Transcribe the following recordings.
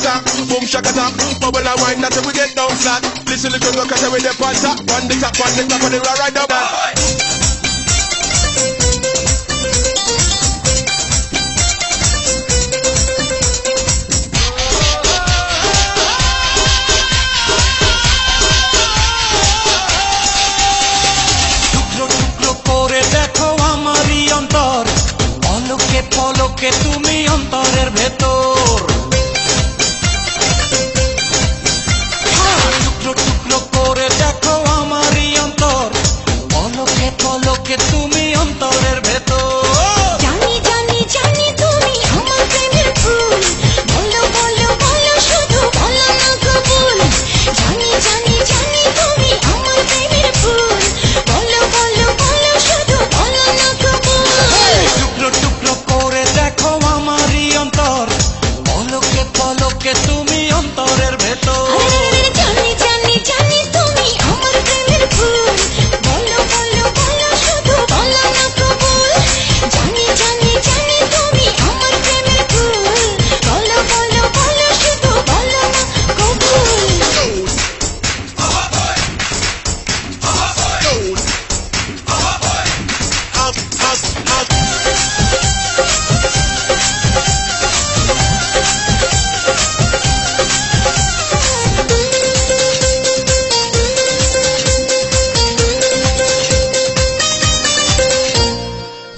shakata, boom shakata, bubble and wine, that's how we get down flat. Listen, little girl, cause with the on top of the top of the ride up that. পলকে তুমি অন্তরের ভেতর টুকরো টুকরো করে দেখো আমারই অন্তর পলকে পলকে তুমি অন্তরের ভেতর জানি জানি জানি তুমি আমার প্রেমের ফুল বলো বলো বলো শুধু বলো না কবুল জানি জানি জানি তুমি আমার প্রেমের ফুল বলো বলো বলো শুধু বলো না কবুল টুকরো টুকরো করে দেখো আমারই অন্তর পলকে পলকে তুমি অন্তরের ভেতর জানি জানি জানি তুমি আমার প্রেমের ফুল বলো বলো বলো শুধু বলো না কবুল জানি জানি জানি তুমি আমার প্রেমের ফুল বলো বলো বলো শুধু বলো না কবুল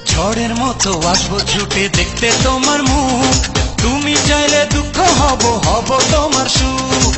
ঝড়ের মতো আসবো ছুটে দেখতে তোমার মুখ তুমি চাইলে দুঃখ হব হব তোমার সুখ